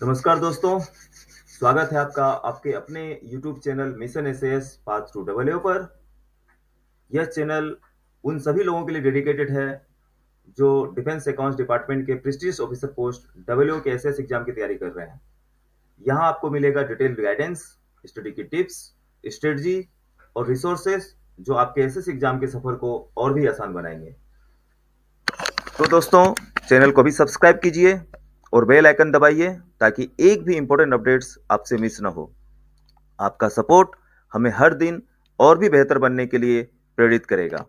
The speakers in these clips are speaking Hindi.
नमस्कार दोस्तों, स्वागत है आपका आपके अपने YouTube channel mission SAS path to double पर। यह चैनल उन सभी लोगों के लिए डेडिकेटेड है जो डिफेंस अकाउंट्स डिपार्टमेंट के प्रेस्टीजियस ऑफिसर पोस्ट डबल के एसएस एग्जाम की तैयारी कर रहे हैं। यहाँ आपको मिलेगा डिटेल्ड गाइडेंस, स्टडी की टिप्स, स्ट्रेटजी और रिसोर्सेस जो आपके एसएस एग्जाम के सफर को और भी आसान बनाएंगे। तो दोस्तों, चैनल को भी सब्सक्राइब कीजिए और बेल आइकन दबाइए ताकि एक भी इंपॉर्टेंट अपडेट्स आपसे मिस ना हो। आपका सपोर्ट हमें हर दिन और भी बेहतर बनने के लिए प्रेरित करेगा।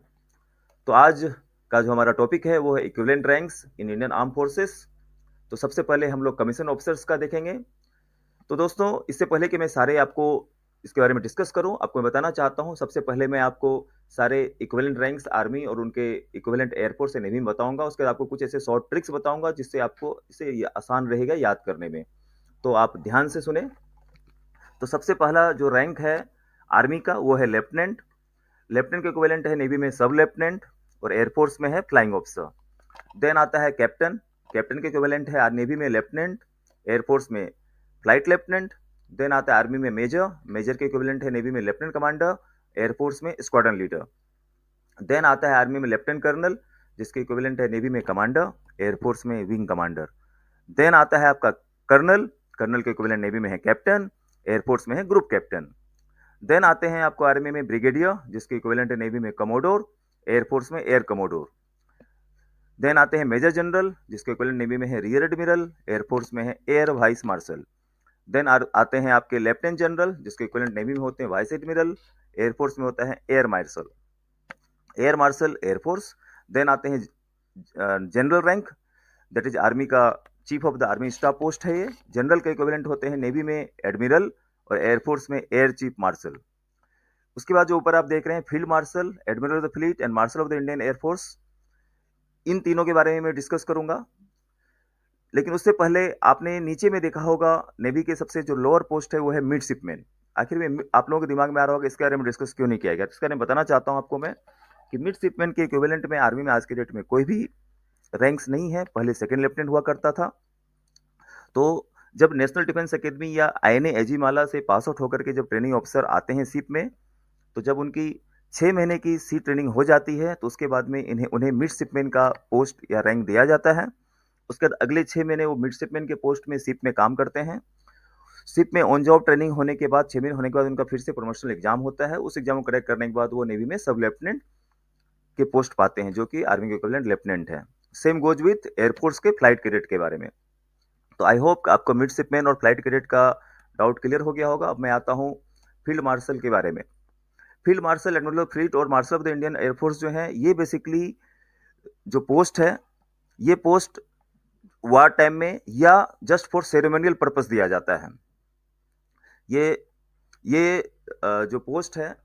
तो आज का जो हमारा टॉपिक है वो है equivalent ranks in Indian arm forces. तो सबसे पहले हम लोग कमीशन ऑफिसर्स का देखेंगे। तो दोस्तों, इससे पहले कि मैं सारे आपको इसके बारे में डिस्कस करूं, आपको मैं बताना चाहता हूं। सबसे पहले मैं आपको सारे इक्विवेलेंट रैंक्स आर्मी और उनके इक्विवेलेंट एयरफोर्स से नेवी में बताऊंगा। उसके बाद आपको कुछ ऐसे शॉर्ट ट्रिक्स बताऊंगा जिससे आपको इसे आसान रहेगा याद करने में। तो आप ध्यान से सुने। तो सबसे पहला जो रैंक है आर्मी का वो है लेफ्टिनेंट। लेफ्टिनेंट के इक्विवेलेंट है नेवी में सब लेफ्टिनेंट और एयरफोर्स में है फ्लाइंग ऑफिसर। देन आता है कैप्टन। कैप्टन के इक्विवेलेंट है नेवी में लेफ्टिनेंट, एयरफोर्स में फ्लाइट लेफ्टिनेंट। देन आता है आर्मी में मेजर। मेजर के इक्विवेलेंट है नेवी में लेफ्टिनेंट कमांडर, एयरफोर्स में स्क्वाड्रन लीडर। देन आता है आर्मी में लेफ्टिनेंट कर्नल, जिसके इक्विवेलेंट है नेवी में कमांडर, एयरफोर्स में विंग कमांडर। देन आता है आपका कर्नल। कर्नल के इक्विवेलेंट नेवी में है कैप्टन, एयरफोर्स में है ग्रुप कैप्टन। देन आते हैं आपको आर्मी में ब्रिगेडियर, जिसके इक्विवेलेंट है नेवी में कमोडोर, एयरफोर्स में एयर कमोडोर। देन आते हैं मेजर जनरल, जिसके इक्विवेलेंट नेवी में है रियर एडमिरल, एयरफोर्स में है एयर वाइस मार्शल। देन आते हैं आपके लेफ्टिनेंट जनरल, जिसके इक्विवेलेंट नेवी में होते हैं वाइस एडमिरल, एयरफोर्स में होता है air marshal. Air marshal air force. Then आते हैं general rank, that is army का chief of the army staff post है ये। जनरल के इक्विवेलेंट होते हैं नेवी में एडमिरल और एयरफोर्स में एयर चीफ मार्शल। उसके बाद जो ऊपर आप देख रहे हैं field marshal, admiral of the fleet and marshal of the Indian air force, इन तीनों के बारे में मैं डिस्कस करूंगा। लेकिन उससे पहले आपने नीचे में देखा होगा नेवी के सबसे जो लोअर पोस्ट है वो है मिडशिपमैन। आखिर में आप लोगों के दिमाग में आ रहा होगा इसके बारे में डिस्कस क्यों नहीं किया गया। इसके बारे में बताना चाहता हूं आपको मैं कि मिडशिपमैन के इक्विवेलेंट में आर्मी में आज के डेट में कोई भी रैंक्स नहीं है। पहले सेकंड लेफ्टिनेंट हुआ करता था। तो जब नेशनल डिफेंस एकेडमी या आईएनए एजीमाला से पास आउट होकर के जब ट्रेनिंग ऑफिसर आते हैं शिप में, तो जब उनकी 6 महीने की सी ट्रेनिंग हो जाती है तो उसके बाद में उन्हें मिडशिपमैन का पोस्ट या रैंक दिया जाता है। उसके बाद अगले 6 महीने वो मिडशिपमैन के पोस्ट में शिप में काम करते हैं। शिप में ऑन जॉब ट्रेनिंग होने के बाद 6 महीने होने के बाद उनका फिर से प्रमोशनल एग्जाम होता है। उस एग्जाम को क्रैक करने के बाद वो नेवी में सब लेफ्टिनेंट के पोस्ट पाते हैं, जो कि आर्मी के इक्विवेलेंट लेफ्टिनेंट है। सेम गोज विथ एयरफोर्स के फ्लाइट कैडेट के बारे में। तो आई होप आपको मिडशिपमैन और फ्लाइट कैडेट का डाउट क्लियर हो गया होगा। अब मैं आता हूँ फील्ड मार्शल के बारे में। Field marshal, admiral of fleet और marshal of the Indian air force जो है, ये बेसिकली जो पोस्ट है, ये पोस्ट वार टाइम में या जस्ट फॉर सेरेमोनियल पर्पस दिया जाता है। ये ये जो पोस्ट है,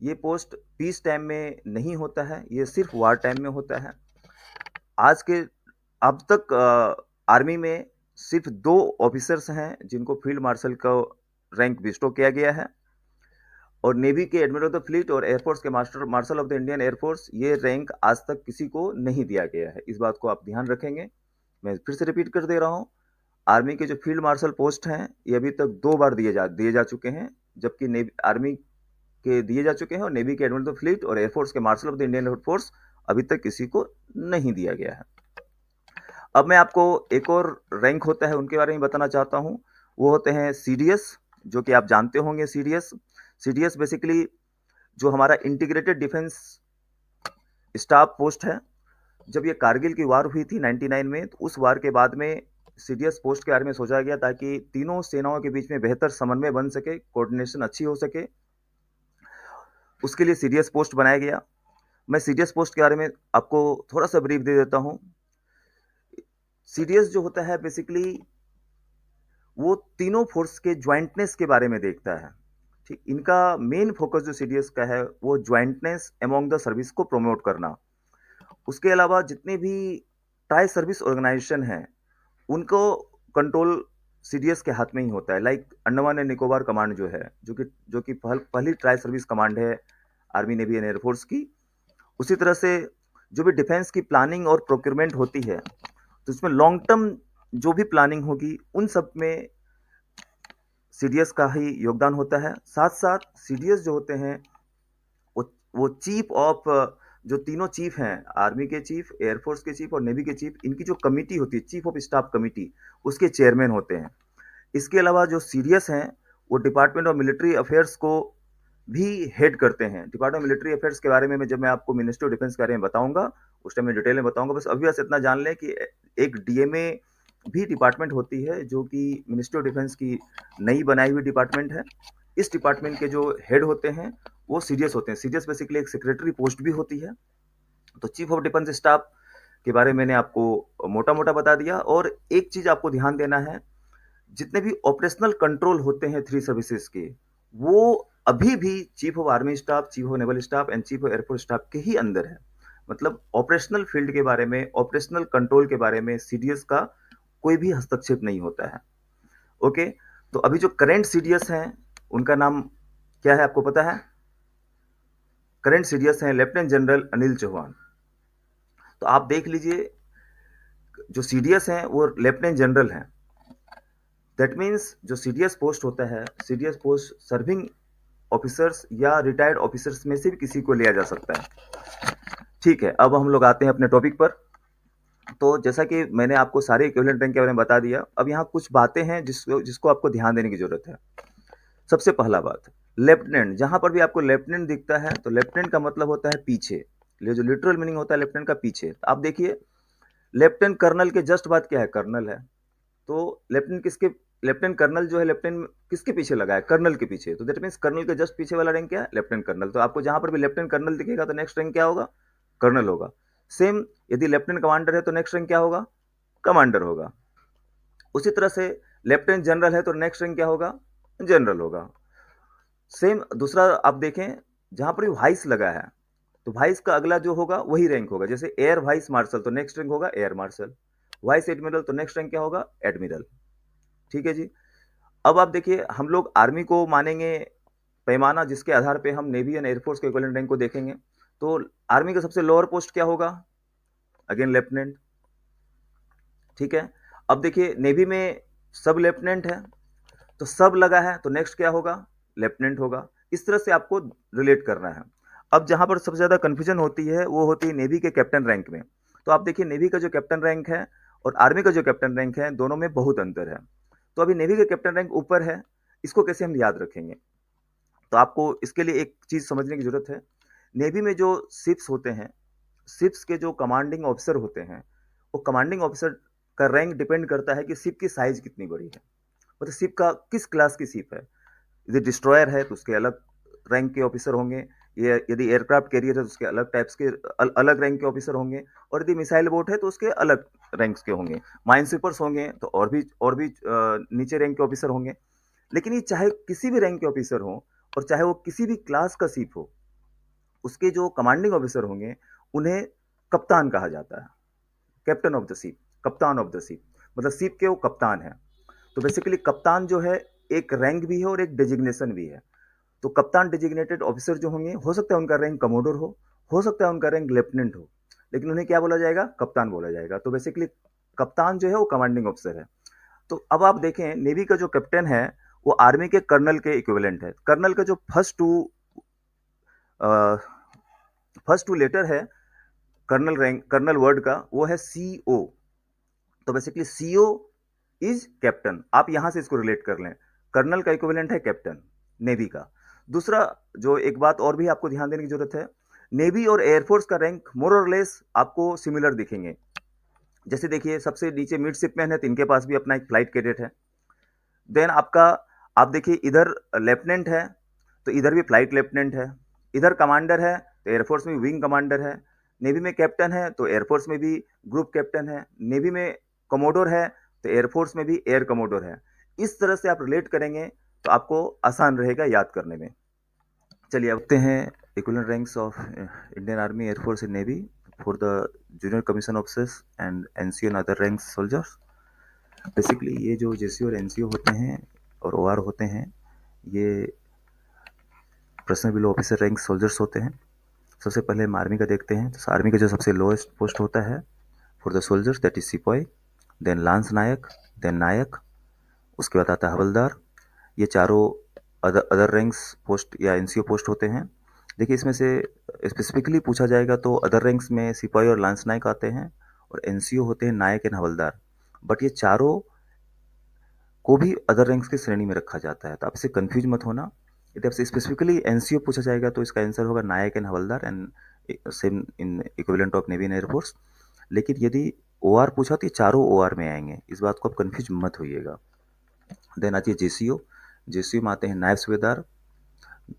ये पोस्ट पीस टाइम में नहीं होता है, ये सिर्फ वार टाइम में होता है। आज के अब तक आर्मी में सिर्फ 2 ऑफिसर्स हैं जिनको फील्ड मार्शल का रैंक बिस्टो किया गया है, और नेवी के एडमिरल ऑफ द फ्लीट और एयरफोर्स के master martial of the Indian air force, ये रैंक आज तक किसी को नहीं दिया गया है। इस बात को आप ध्यान रखेंगे। मैं फिर से रिपीट कर दे रहा हूँ, आर्मी के जो फील्ड मार्शल पोस्ट हैं ये अभी तक 2 बार दिए जा चुके हैं, जबकि नेवी आर्मी के दिए जा चुके हैं, और नेवी के एडमिरल ऑफ द फ्लीट और एयरफोर्स के martial of the Indian air force अभी तक किसी को नहीं दिया गया है। अब मैं आपको एक और रैंक होता है उनके बारे में बताना चाहता हूँ। वो होते हैं सीडीएस, जो कि आप जानते होंगे। सीडीएस सीडीएस बेसिकली जो हमारा इंटीग्रेटेड डिफेंस स्टाफ पोस्ट है। जब ये कारगिल की वार हुई थी 99 में, तो उस वार के बाद में सीडीएस पोस्ट के बारे में सोचा गया ताकि तीनों सेनाओं के बीच में बेहतर समन्वय बन सके, कोऑर्डिनेशन अच्छी हो सके। उसके लिए सीडीएस पोस्ट बनाया गया। मैं सीडीएस पोस्ट के बारे में आपको थोड़ा सा ब्रीफ दे देता हूँ। सीडीएस जो होता है बेसिकली वो तीनों फोर्स के ज्वाइंटनेस के बारे में देखता है। ठीक, इनका मेन फोकस जो सीडीएस का है वो ज्वाइंटनेस अमॉन्ग द सर्विस को प्रमोट करना। उसके अलावा जितने भी ट्राई सर्विस ऑर्गेनाइजेशन हैं उनको कंट्रोल सीडीएस के हाथ में ही होता है। Like Andaman and Nicobar command जो है, जो कि पहली ट्राई सर्विस कमांड है आर्मी नेवी एंड एयरफोर्स की। उसी तरह से जो भी डिफेंस की प्लानिंग और प्रोक्योरमेंट होती है, तो इसमें लॉन्ग टर्म जो भी प्लानिंग होगी उन सब में सीडीएस का ही योगदान होता है। साथ साथ सीडीएस जो होते हैं वो चीफ ऑफ, जो तीनों चीफ हैं, आर्मी के चीफ, एयरफोर्स के चीफ और नेवी के चीफ, इनकी जो कमिटी होती है चीफ ऑफ स्टाफ कमिटी, उसके चेयरमैन होते हैं। इसके अलावा जो सीडीएस हैं वो डिपार्टमेंट ऑफ मिलिट्री अफेयर्स को भी हेड करते हैं। डिपार्टमेंट ऑफ मिलिट्री अफेयर्स के बारे में जब मैं आपको मिनिस्ट्री ऑफ डिफेंस के बारे में बताऊंगा उस टाइम में डिटेल में बताऊंगा। बस इतना जान लें कि एक डीएमए भी डिपार्टमेंट होती है जो कि मिनिस्ट्री ऑफ डिफेंस की नई बनाई हुई डिपार्टमेंट है। इस डिपार्टमेंट के जो हेड होते हैं वो सीडीएस होते हैं। सीडीएस बेसिकली एक सेक्रेटरी पोस्ट भी होती है। तो चीफ ऑफ डिफेंस स्टाफ के बारे में मैंने आपको मोटा मोटा बता दिया। और एक चीज आपको ध्यान देना है, जितने भी ऑपरेशनल कंट्रोल होते हैं थ्री सर्विसेज के, वो अभी भी chief of army staff, chief of naval staff and chief of air force staff के ही अंदर है। मतलब ऑपरेशनल फील्ड के बारे में, ऑपरेशनल कंट्रोल के बारे में सीडीएस का कोई भी हस्तक्षेप नहीं होता है। ओके, तो अभी जो करंट सीडीएस हैं उनका नाम क्या है आपको पता है? करंट सीडीएस हैं लेफ्टिनेंट जनरल अनिल चौहान। तो आप देख लीजिए, जो सीडीएस हैं वो लेफ्टिनेंट जनरल हैं। दैट मीन्स जो सीडीएस पोस्ट होता है, सीडीएस पोस्ट सर्विंग ऑफिसर्स या रिटायर्ड ऑफिसर्स में से भी किसी को लिया जा सकता है। ठीक है, अब हम लोग आते हैं अपने टॉपिक पर। तो जैसा कि मैंने आपको सारे इक्विवेलेंट रैंक के बारे में बता दिया, अब यहाँ कुछ बातें हैं जिसको आपको ध्यान देने की जरूरत है। सबसे पहला बात, लेफ्टिनेंट, जहां पर भी आपको लेफ्टिनेंट दिखता है तो लेफ्टिनेंट का मतलब होता है पीछे। ये जो लिटरल मीनिंग होता है लेफ्टिनेंट का पीछे। आप देखिए, लेफ्टिनेंट कर्नल के जस्ट बाद क्या है? कर्नल है। तो लेफ्टिनेंट कर्नल जो है, लेफ्टिनेंट किसके पीछे लगा है? कर्नल के पीछे। तो दैट मीन्स कर्नल के जस्ट पीछे वाला रैंक क्या है? Lieutenant colonel. तो आपको जहां पर भी लेफ्टिनेंट कर्नल दिखेगा तो नेक्स्ट रैंक क्या होगा? कर्नल होगा। सेम यदि लेफ्टिनेंट कमांडर है तो नेक्स्ट रैंक क्या होगा? कमांडर होगा। उसी तरह से लेफ्टिनेंट जनरल है तो नेक्स्ट रैंक क्या होगा? जनरल होगा। सेम दूसरा आप देखें, जहां पर भी वाइस लगा है तो वाइस का अगला जो होगा वही रैंक होगा। जैसे एयर वाइस मार्शल तो नेक्स्ट रैंक होगा एयर मार्शल। वाइस एडमिरल तो नेक्स्ट रैंक क्या होगा? एडमिरल। ठीक है जी। अब आप देखिए, हम लोग आर्मी को मानेंगे पैमाना जिसके आधार पे हम नेवी एंड एयरफोर्स के इक्विवेलेंट रैंक को देखेंगे। तो आर्मी का सबसे लोअर पोस्ट क्या होगा? Again lieutenant. ठीक है। अब देखिए, नेवी में सब लेफ्टिनेंट है तो सब लगा है तो नेक्स्ट क्या होगा? लेफ्टिनेंट होगा। इस तरह से आपको रिलेट करना है। अब जहां पर सबसे ज्यादा कंफ्यूजन होती है वो होती है नेवी के कैप्टन रैंक में। तो आप देखिए, नेवी का जो कैप्टन रैंक है और आर्मी का जो कैप्टन रैंक है, दोनों में बहुत अंतर है। तो अभी नेवी का कैप्टन रैंक ऊपर है, इसको कैसे हम याद रखेंगे? तो आपको इसके लिए एक चीज समझने की जरूरत है। नेवी में जो शिप्स होते हैं, शिप्स के जो कमांडिंग ऑफिसर होते हैं, वो कमांडिंग ऑफिसर का रैंक डिपेंड करता है कि शिप की साइज कितनी बड़ी है। मतलब शिप का किस क्लास की शिप है। यदि डिस्ट्रॉयर है तो उसके अलग रैंक के ऑफिसर होंगे। ये यदि एयरक्राफ्ट कैरियर है तो उसके अलग टाइप्स के अलग रैंक के ऑफिसर होंगे। और यदि मिसाइल बोट है तो उसके अलग रैंक्स के होंगे। माइन स्वीपर्स होंगे तो और भी नीचे रैंक के ऑफिसर होंगे। लेकिन ये चाहे किसी भी रैंक के ऑफिसर हो और चाहे वो किसी भी क्लास का शिप हो, उसके जो कमांडिंग ऑफिसर होंगे उन्हें कप्तान कहा जाता है। कैप्टन ऑफ द शिप, कप्तान ऑफ द शिप, मतलब शिप के वो कप्तान है। तो बेसिकली कप्तान जो है एक रैंक भी है और एक डेजिग्नेशन भी है। तो कप्तान डेजिग्नेटेड ऑफिसर जो होंगे, हो सकता है उनका रैंक कमोडोर हो सकता है उनका रैंक लेफ्टिनेंट हो, लेकिन उन्हें क्या बोला जाएगा? कप्तान बोला जाएगा। तो बेसिकली कप्तान जो है वो कमांडिंग ऑफिसर है। तो अब आप देखें, नेवी का जो कैप्टन है वो आर्मी के कर्नल के इक्विवेलेंट है। कर्नल का जो फर्स्ट टू लेटर है कर्नल रैंक, कर्नल वर्ड का, वो है सीओ। तो बेसिकली सीओ इज कैप्टन। आप यहां से इसको रिलेट कर लें। कर्नल का इक्विवेलेंट है कैप्टन, नेवी का। दूसरा, जो एक बात और भी आपको ध्यान देने की जरूरत है, नेवी और एयरफोर्स का रैंक मोर और लेस आपको सिमिलर दिखेंगे। जैसे देखिए, सबसे नीचे मिडशिपमैन है तो इनके पास भी अपना एक फ्लाइट कैडेट है। देन आप देखिए, इधर लेफ्टिनेंट है तो इधर भी फ्लाइट लेफ्टिनेंट है। इधर कमांडर है तो एयरफोर्स में विंग कमांडर है। नेवी में कैप्टन है तो एयरफोर्स में भी ग्रुप कैप्टन है। नेवी में कमोडोर है तो एयरफोर्स में भी एयर कमोडोर है। इस तरह से आप रिलेट करेंगे तो आपको आसान रहेगा याद करने में। चलिए अब देखते हैं equivalent ranks of Indian army, air force and navy for the junior commission officers and NCO and other ranks soldiers. Basically ये जो जेसीओ और एनसीओ होते हैं और ओआर होते हैं, ये personal below officer rank soldiers होते हैं। सबसे पहले हम आर्मी का देखते हैं। तो आर्मी का जो सबसे लोएस्ट पोस्ट होता है for the soldiers, that is सिपाही। देन लांस नायक, देन नायक, उसके बाद आता है हवलदार। ये चारों अदर अदर रैंक्स पोस्ट या एनसीओ पोस्ट होते हैं। देखिए इसमें से स्पेसिफिकली पूछा जाएगा तो अदर रैंक्स में सिपाही और लांस नायक आते हैं, और एनसीओ होते हैं नायक एंड हवलदार। बट ये चारों को भी अदर रैंक्स की श्रेणी में रखा जाता है, तो आप इससे कंफ्यूज मत होना। यदि आपसे स्पेसिफिकली एनसीओ पूछा जाएगा तो इसका आंसर होगा naik and havildar and same in equivalent of navy and air force. लेकिन यदि ओआर पूछा तो ये चारों ओआर में आएंगे, इस बात को आप कंफ्यूज मत होइएगा। देन आती है जेसीओ। जेसीओ में आते हैं नायब सूबेदार,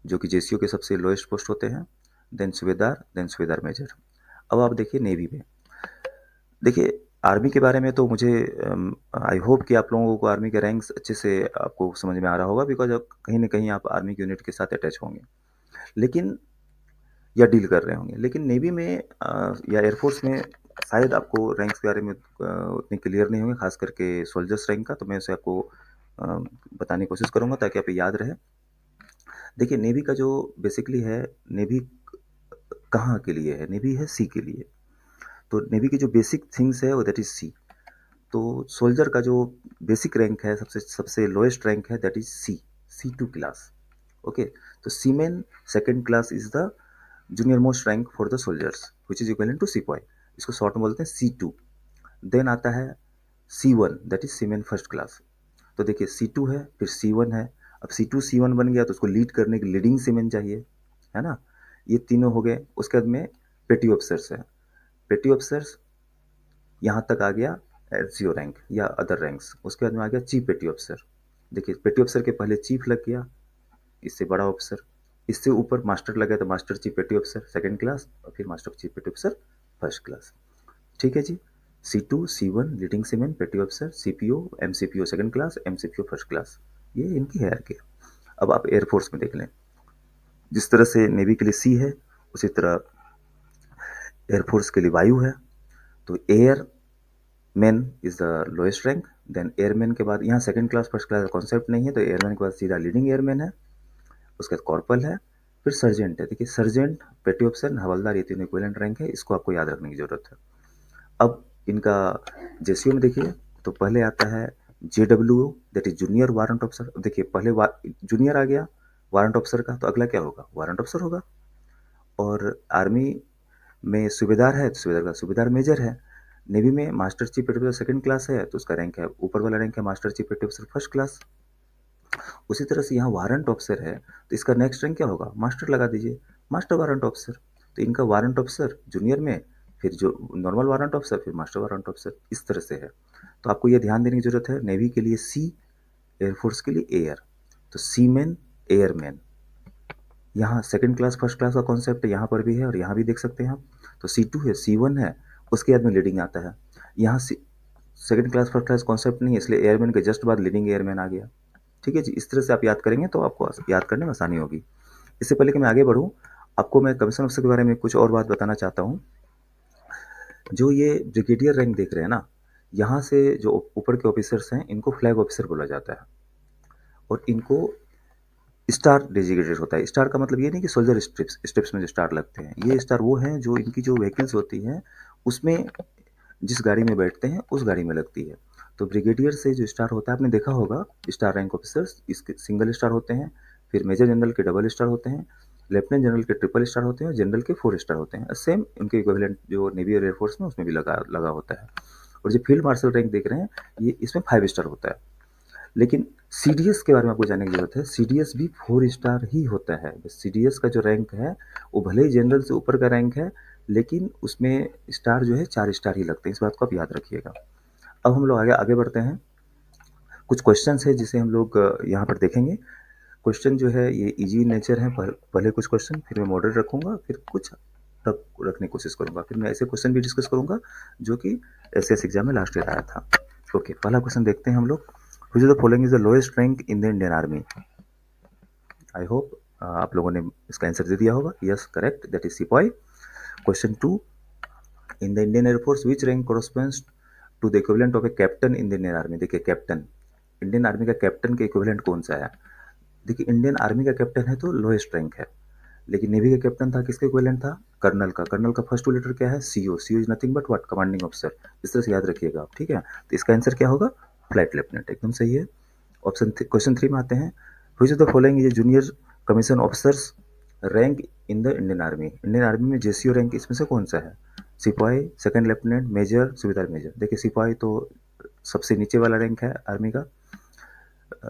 जो कि जेसीओ के सबसे लोएस्ट पोस्ट होते हैं। देन सूबेदार, देन सूबेदार मेजर। अब आप देखिए नेवी में। देखिए आर्मी के बारे में तो मुझे आई होप कि आप लोगों को आर्मी के रैंक्स अच्छे से आपको समझ में आ रहा होगा, बिकॉज अब कहीं ना कहीं आप आर्मी की यूनिट के साथ अटैच होंगे, लेकिन या डील कर रहे होंगे। लेकिन नेवी में या एयरफोर्स में शायद आपको रैंक्स के बारे में उतनी क्लियर नहीं होंगे, खास करके सोल्जर्स रैंक का। तो मैं उसे आपको बताने की कोशिश करूंगा ताकि आप याद रहे। देखिए नेवी का जो बेसिकली है, नेवी कहाँ के लिए है? नेवी है सी के लिए। तो नेवी की जो बेसिक थिंग्स है वो दैट इज सी। तो सोल्जर का जो बेसिक रैंक है, सबसे सबसे लोएस्ट रैंक है, that is C, C2 class. Okay, तो seaman second class is the junior most rank for the soldiers which is equal to sipahi. इसको शॉर्ट में बोलते हैं C2। देन आता है C1, that is seaman first class. तो देखिए C2 है, फिर C1 है। अब C2 C1 बन गया तो उसको लीड करने की लीडिंग सीमेन चाहिए, है ना। ये तीनों हो गए। उसके बाद में पेटी ऑफिसर्स है। पेटी ऑफिसर्स यहाँ तक आ गया एसजीओ रैंक या अदर रैंक्स। उसके बाद में आ गया चीफ पेटी ऑफिसर। देखिए पेटी ऑफिसर के पहले चीफ लग गया, इससे बड़ा ऑफिसर। इससे ऊपर मास्टर लग गया तो master chief petty officer second class, और फिर master chief petty officer first class. ठीक है जी। C2 C1 leading seaman petty officer, CPO MCPO second class, MCPO first class. ये इनकी हायरार्की। अब आप एयरफोर्स में देख लें। जिस तरह से नेवी के लिए सी है, उसी तरह एयरफोर्स के लिए वायु है। तो air man is the lowest rank. Then airman के बाद यहाँ सेकंड क्लास फर्स्ट क्लास का कॉन्सेप्ट नहीं है, तो एयरमैन के बाद सीधा लीडिंग एयरमैन है। उसके बाद कॉर्पल है, फिर सर्जेंट है। देखिए सर्जेंट, पेटी ऑफिसर, हवलदार, ये तीनों इक्विवेलेंट रैंक है, इसको आपको याद रखने की जरूरत है। अब इनका जेसीओ में देखिए तो पहले आता है JW, that is junior warrant officer. देखिए पहले जूनियर आ गया वारंट ऑफिसर का, तो अगला क्या होगा? वारंट ऑफिसर होगा। और आर्मी में सूबेदार है तो सूबेदार का सूबेदार मेजर है। नेवी में master chief petty officer second class है, तो उसका रैंक है, ऊपर वाला रैंक है master chief petty officer first class. उसी तरह से यहाँ वारंट ऑफिसर है, तो इसका नेक्स्ट रैंक क्या होगा? मास्टर लगा दीजिए, मास्टर वारंट ऑफिसर। तो इनका वारंट ऑफिसर जूनियर में, फिर जो नॉर्मल वारंट ऑफिसर, फिर मास्टर वारंट ऑफिसर, इस तरह से है। तो आपको यह ध्यान देने की जरूरत है, नेवी के लिए सी, एयरफोर्स के लिए एयर। तो सीमैन, एयरमैन, यहाँ सेकंड क्लास फर्स्ट क्लास का कॉन्सेप्ट यहाँ पर भी है और यहाँ भी देख सकते हैं आप। तो C2 है, C1 है, उसके बाद में लीडिंग आता है। यहाँ second class first class concept नहीं है, इसलिए एयरमैन के जस्ट बाद लीडिंग एयरमैन आ गया। ठीक है जी। इस तरह से आप याद करेंगे तो आपको याद करने में आसानी होगी। इससे पहले कि मैं आगे बढ़ूँ, आपको मैं कमीशन ऑफिसर के बारे में कुछ और बात बताना चाहता हूँ। जो ये ब्रिगेडियर रैंक देख रहे हैं ना, यहाँ से जो ऊपर के ऑफिसर्स हैं इनको फ्लैग ऑफिसर बोला जाता है, और इनको स्टार डेजिग्नेटेड होता है। स्टार का मतलब ये नहीं कि सोल्जर स्ट्रिप्स स्ट्रिप्स में जो स्टार लगते हैं, ये स्टार वो हैं जो इनकी जो व्हीकल्स होती हैं उसमें जिस गाड़ी में बैठते हैं उस गाड़ी में लगती है। तो ब्रिगेडियर से जो स्टार होता है, आपने देखा होगा स्टार रैंक ऑफिसर्स इसके सिंगल स्टार होते हैं, फिर मेजर जनरल के डबल स्टार होते हैं, लेफ्टिनेंट जनरल के ट्रिपल स्टार होते हैं, और जनरल के 4 स्टार होते हैं। सेम उनके इक्विवेलेंट जो नेवी और एयरफोर्स में उसमें भी लगा लगा होता है। और जो फील्ड मार्शल रैंक देख रहे हैं, ये इसमें 5 स्टार होता है। लेकिन सीडीएस के बारे में आपको जानने की जरूरत है। सीडीएस भी 4 स्टार ही होता है। सीडीएस का जो रैंक है वो भले ही जनरल से ऊपर का रैंक है, लेकिन उसमें स्टार जो है 4 स्टार ही लगते हैं, इस बात को आप याद रखिएगा। अब हम लोग आगे आगे बढ़ते हैं। कुछ क्वेश्चंस है जिसे हम लोग यहाँ पर देखेंगे। क्वेश्चन जो है ये इजी नेचर है। पहले कुछ क्वेश्चन, फिर मैं मॉडरेट रखूंगा, फिर कुछ टफ रखने की कोशिश करूंगा, फिर मैं ऐसे क्वेश्चन भी डिस्कस करूंगा जो कि एसएस एग्जाम में लास्ट ईयर आया था। ओके, पहला क्वेश्चन देखते हैं हम लोग। Which of the following is the lowest rank in the Indian Army? I hope आप लोगों ने इसका आंसर दे दिया होगा। Yes, correct, that is sipahi. Question 2, in the Indian air force which rank corresponds to the equivalent of a captain in the Indian army? देखिए कैप्टन, इंडियन आर्मी का कैप्टन के इक्विवेलेंट कौन सा है? देखिए इंडियन आर्मी का कैप्टन है तो लोएस्ट रैंक है। लेकिन नेवी का कैप्टन था, किसके इक्विवेलेंट था? कर्नल का। कर्नल का फर्स्ट टू लेटर क्या है? CO. CO is nothing but what? Commanding officer. इस तरह से याद रखिएगा आप, ठीक है। तो इसका आंसर क्या होगा? फ्लाइट लेफ्टिनेंट, एकदम सही है। ऑप्शन क्वेश्चन 3 में आते हैं। Which of the following is a junior commission officers rank in the Indian army? Indian army में जेसीओ रैंक इसमें से कौन सा है? सिपाही, सेकंड लेफ्टिनेंट, मेजर, सूबेदार मेजर। देखिए सिपाही तो सबसे नीचे वाला रैंक है आर्मी का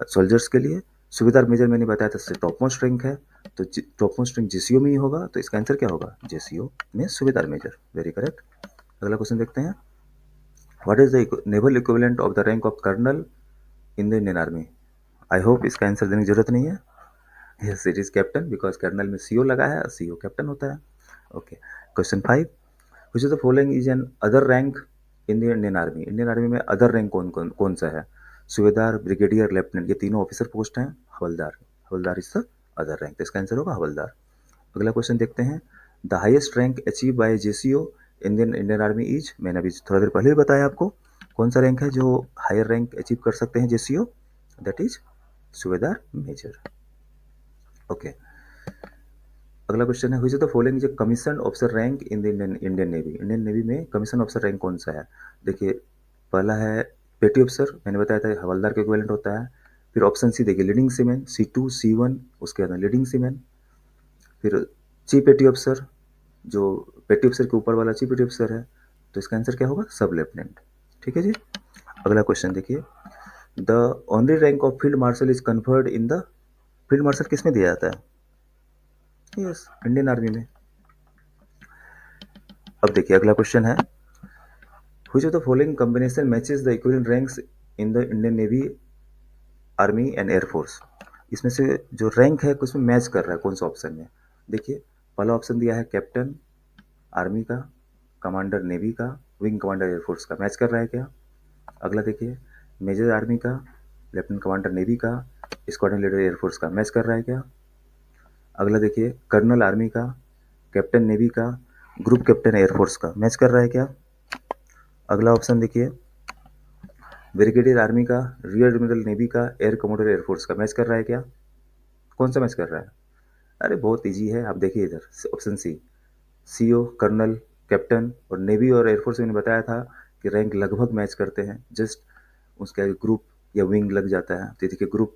सोल्जर्स के लिए। सूबेदार मेजर मैंने बताया था सबसे टॉप मोस्ट रैंक है, तो टॉप मोस्ट रैंक जेसीओ में ही होगा, तो इसका आंसर क्या होगा? जेसीओ में सूबेदार मेजर, वेरी करेक्ट। अगला क्वेश्चन देखते हैं। What is the naval equivalent of the rank of colonel in the Indian army? I hope इसका आंसर देने की जरूरत नहीं है। Yes it is captain, because colonel में सीओ लगा है, सीओ कैप्टन होता है। Okay, question 5। Which of the following is an other rank in the Indian army? Indian army में अदर रैंक कौन सा है? सूबेदार, ब्रिगेडियर, लेफ्टिनेंट, ये तीनों ऑफिसर पोस्ट हैं। हवलदार, हवलदार इज द अदर रैंक, तो इसका आंसर होगा हवलदार। अगला क्वेश्चन देखते हैं। The highest rank achieve by JCO Indian Indian army is? मैंने अभी थोड़ा देर पहले भी बताया आपको कौन सा रैंक है जो हायर रैंक अचीव कर सकते हैं जेसीओ, दैट इज सूबेदार मेजर। ओके, अगला क्वेश्चन है। Which of the following is commission officer rank in the Indian navy? Indian navy में कमीशन ऑफिसर रैंक कौन सा है? देखिए पहला है पेटी ऑफिसर, मैंने बताया था हवलदार के इक्विवेलेंट होता है। फिर ऑप्शन सी देखिए लीडिंग सीमैन, C2 C1, उसके बाद लीडिंग सीमैन। फिर चीफ पेटी ऑफिसर, जो पेटी ऑफिसर के ऊपर वाला चीफ पेटी ऑफिसर है, तो इसका आंसर क्या होगा? सब लेफ्टिनेंट, ठीक है जी। अगला क्वेश्चन देखिए। The only rank of field marshal is conferred in the? Field marshal किस में दिया जाता है? यस, इंडियन आर्मी में। अब देखिए अगला क्वेश्चन है। Which of the following combination matches the equivalent ranks in the Indian navy, army and air force? इसमें से जो रैंक है उसमें मैच कर रहा है कौन सा ऑप्शन में? देखिए पहला ऑप्शन दिया है कैप्टन आर्मी का, कमांडर नेवी का, विंग कमांडर एयरफोर्स का, मैच कर रहा है क्या? अगला देखिए मेजर आर्मी का, लेफ्टिनेंट कमांडर नेवी का, स्क्वाड्रन लीडर एयरफोर्स का, मैच कर रहा है क्या? अगला देखिए कर्नल आर्मी का, कैप्टन नेवी का, ग्रुप कैप्टन एयरफोर्स का, मैच कर रहा है क्या? अगला ऑप्शन देखिए ब्रिगेडियर आर्मी का, रियर एडमिरल नेवी का, एयर कमोडोर एयरफोर्स का, मैच कर रहा है क्या? कौन सा मैच कर रहा है? अरे बहुत इजी है, आप देखिए इधर option C, CO, colonel, captain. और नेवी और एयरफोर्स में मैंने बताया था कि रैंक लगभग मैच करते हैं, जस्ट उसके आगे ग्रुप या विंग लग जाता है। तो देखिए ग्रुप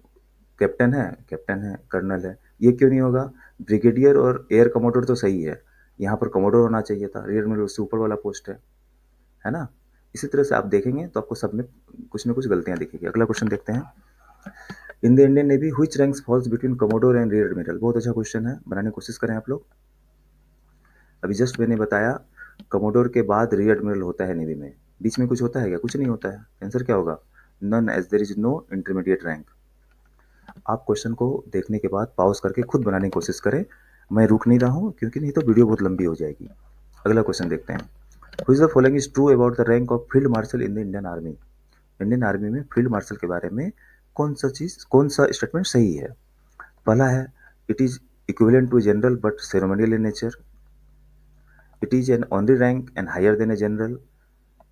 कैप्टन है, कर्नल है, ये क्यों नहीं होगा? ब्रिगेडियर और एयर कमोडोर तो सही है, यहाँ पर कमोडोर होना चाहिए था, रियर में उससे ऊपर वाला पोस्ट है ना। इसी तरह से आप देखेंगे तो आपको सब में कुछ ना कुछ गलतियां दिखेगी। अगला क्वेश्चन देखते हैं। In the Indian navy which ranks falls between commodore and rear admiral? बहुत अच्छा क्वेश्चन है, बनाने की कोशिश करें आप लोग। अभी जस्ट मैंने बताया कमोडोर के बाद रियर एडमिरल होता है नेवी में, बीच में कुछ होता है क्या? कुछ नहीं होता है। आंसर क्या होगा? None, as there is no intermediate rank. आप क्वेश्चन को देखने के बाद पॉज करके खुद बनाने की कोशिश करें, मैं रुक नहीं रहा हूँ क्योंकि नहीं तो वीडियो बहुत लंबी हो जाएगी। अगला क्वेश्चन देखते हैं। Which the following is true about the rank of field marshal in the Indian army? Indian army में फील्ड मार्शल के बारे में कौन सा स्टेटमेंट सही है? पहला है it is equivalent to general but ceremonial in nature, it is an honorary rank and higher than a general,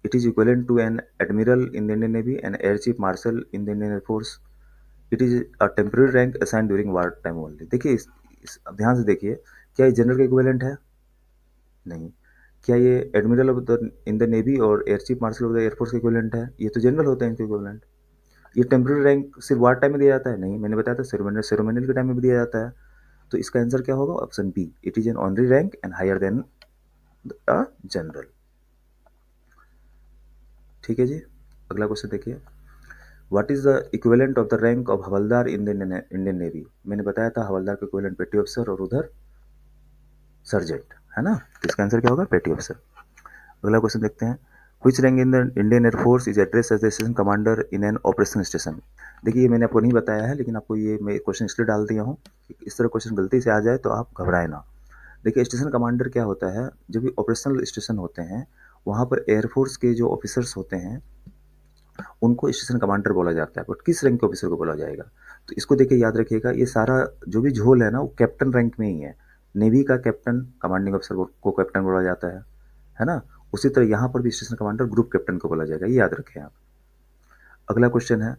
it is equivalent to an admiral in the Indian Navy and air chief marshal in the Indian Air Force, it is a temporary rank assigned during war time only। देखिए ध्यान से देखिए, क्या ये जनरल का इक्विवेलेंट है? नहीं। क्या ये admiral of the in the navy और air chief marshal of the air force का इक्विवेलेंट है? ये तो जनरल होता है इनका इक्विवेलेंट। ये टेम्प्रेरी रैंक सिर्फ वार टाइम में दिया जाता है? नहीं, मैंने बताया था सेरेमोनियल के टाइम में भी दिया जाता है। तो इसका आंसर क्या होगा? Option B, it is an honorary rank and higher than a general, ठीक है जी। अगला क्वेश्चन देखिए। What is the equivalent of the rank of havildar in the Indian navy? मैंने बताया था हवलदार का इक्विवेलेंट पेटी ऑफिसर और उधर सर्जेंट, है ना। तो इसका आंसर क्या होगा? पेटी ऑफिसर। अगला क्वेश्चन देखते हैं। Which rank in the Indian air force is address as the station commander in an operation station? देखिए ये मैंने आपको नहीं बताया है, लेकिन आपको ये मैं क्वेश्चन इसलिए डाल दिया हूँ कि इस तरह क्वेश्चन गलती से आ जाए तो आप घबराए ना। देखिए स्टेशन कमांडर क्या होता है? जब भी ऑपरेशनल स्टेशन होते हैं वहाँ पर एयरफोर्स के जो ऑफिसर्स होते हैं उनको स्टेशन कमांडर बोला जाता है, बट किस रैंक के ऑफिसर को बोला जाएगा? तो इसको देखिए याद रखिएगा, ये सारा जो भी झोल है ना वो कैप्टन रैंक में ही है। नेवी का कैप्टन कमांडिंग ऑफिसर को कैप्टन बोला जाता है ना। उसी तरह यहाँ पर भी स्टेशन कमांडर ग्रुप कैप्टन को बोला जाएगा, ये याद रखें आप। अगला क्वेश्चन है।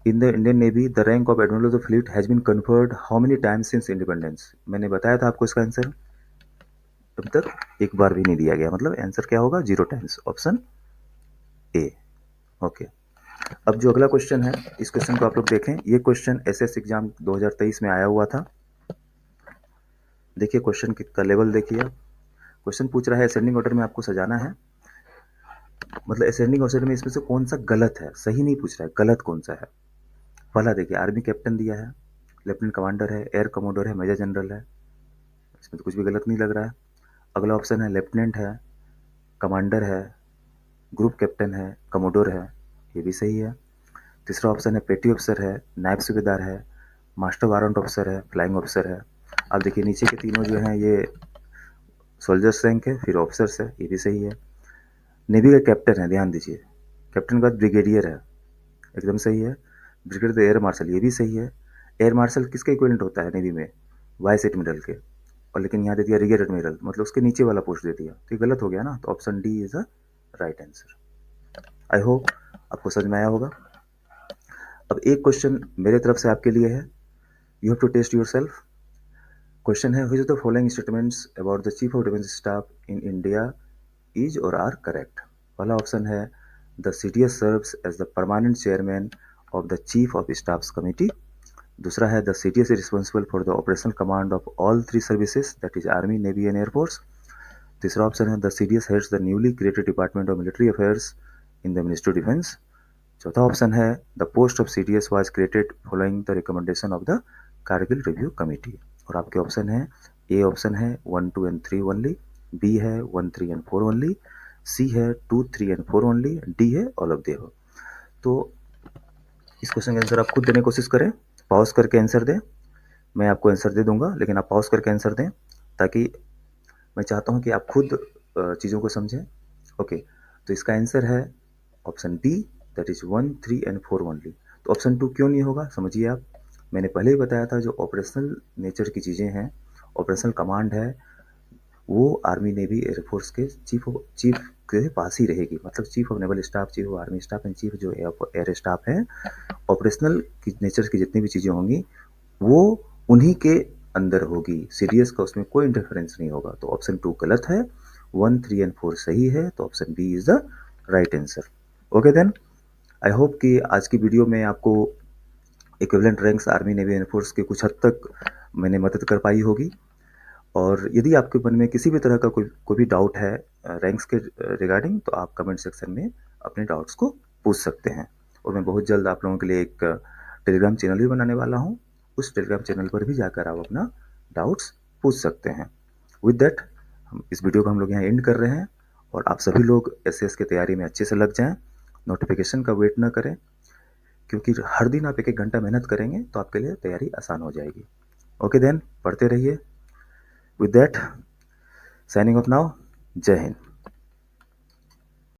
In the Indian navy the rank of admiral of the fleet has been conferred how many times since independence? मैंने बताया था आपको इसका आंसर, अब तक एक बार भी नहीं दिया गया, मतलब आंसर क्या होगा? 0 टाइम्स, ऑप्शन ए। ओके, अब जो अगला क्वेश्चन है, इस क्वेश्चन को आप लोग देखें। ये क्वेश्चन एसएस एग्जाम 2023 में आया हुआ था। देखिए क्वेश्चन का लेवल देखिए। क्वेश्चन पूछ रहा है असेंडिंग ऑर्डर में आपको सजाना है, मतलब असेंडिंग ऑर्डर में इसमें से कौन सा गलत है, सही नहीं पूछ रहा है, गलत कौन सा है। पहला देखिए, आर्मी कैप्टन दिया है, लेफ्टिनेंट कमांडर है, एयर कमोडोर है, मेजर जनरल है, इसमें तो कुछ भी गलत नहीं लग रहा है। अगला ऑप्शन है लेफ्टिनेंट है, कमांडर है, ग्रुप कैप्टन है, कमोडोर है, ये भी सही है। तीसरा ऑप्शन है पेटी ऑफिसर है, नायब सूबेदार है, मास्टर वारंट ऑफिसर है, फ्लाइंग ऑफिसर है। अब देखिए नीचे के तीनों जो हैं ये सोल्जर्स रैंक है, फिर ऑफिसर्स है, ये भी सही है। नेवी का कैप्टन है, ध्यान दीजिए, कैप्टन के बाद ब्रिगेडियर है, एकदम सही है। ब्रिगेडियर एयर मार्शल, ये भी सही है। एयर मार्शल किसका इक्विवेलेंट होता है नेवी में? वाइस एडमिरल के, और लेकिन यहाँ दे दिया रिगर एडमिरल, मतलब उसके नीचे वाला पोस्ट दे दिया, तो ये गलत हो गया ना, तो option D is the right answer. I hope आपको समझ में आया होगा। अब एक क्वेश्चन मेरे तरफ से आपके लिए है, you have to test yourself. Question है, which of the following statements about the chief of defence staff in India is और आर करेक्ट? पहला ऑप्शन है the CDS serves as the permanent chairman of the chief of staffs committee. दूसरा है the CDS is responsible for the operational command of all 3 services, that is army, navy and air force. तीसरा ऑप्शन है the CDS heads the newly created department of military affairs in the ministry of defence. चौथा ऑप्शन है the post of CDS was created following the recommendation of the Kargil review committee. और आपके ऑप्शन है, ए ऑप्शन है 1, 2 एंड 3 ओनली, बी है 1, 3 एंड 4 ओनली, सी है 2, 3 एंड 4 ओनली, डी है ऑल ऑफ द अबव। तो इस क्वेश्चन का आंसर आप खुद देने की कोशिश करें, पॉज करके आंसर दें। मैं आपको आंसर दे दूंगा, लेकिन आप पॉज करके आंसर दें, ताकि मैं चाहता हूं कि आप खुद चीज़ों को समझें। ओके, तो इसका आंसर है option B, that is 1, 3 and 4 only. तो ऑप्शन 2 क्यों नहीं होगा, समझिए आप। मैंने पहले ही बताया था, जो ऑपरेशनल नेचर की चीज़ें हैं, ऑपरेशनल कमांड है, वो आर्मी नेवी एयरफोर्स के चीफ के पास ही रहेगी, मतलब chief of naval staff, chief of army staff and chief जो एयर स्टाफ है, ऑपरेशनल की नेचर की जितनी भी चीज़ें होंगी वो उन्हीं के अंदर होगी। सीडीएस का उसमें कोई इंटरफेरेंस नहीं होगा। तो ऑप्शन 2 गलत है, 1, 3 एंड 4 सही है, तो option B is the right answer. Okay then, I hope कि आज की वीडियो में आपको equivalent ranks army navy air force के कुछ हद तक मैंने मदद कर पाई होगी। और यदि आपके मन में किसी भी तरह का कोई भी डाउट है रैंक्स के रिगार्डिंग, तो आप कमेंट सेक्शन में अपने डाउट्स को पूछ सकते हैं। और मैं बहुत जल्द आप लोगों के लिए एक टेलीग्राम चैनल भी बनाने वाला हूँ, उस टेलीग्राम चैनल पर भी जाकर आप अपना डाउट्स पूछ सकते हैं। विद दैट, हम इस वीडियो को हम लोग यहाँ एंड कर रहे हैं, और आप सभी लोग एसएस की तैयारी में अच्छे से लग जाएं, नोटिफिकेशन का वेट ना करें, क्योंकि हर दिन आप 1-1 घंटा मेहनत करेंगे तो आपके लिए तैयारी आसान हो जाएगी। ओके देन, पढ़ते रहिए। With that, signing off now, जय हिंद।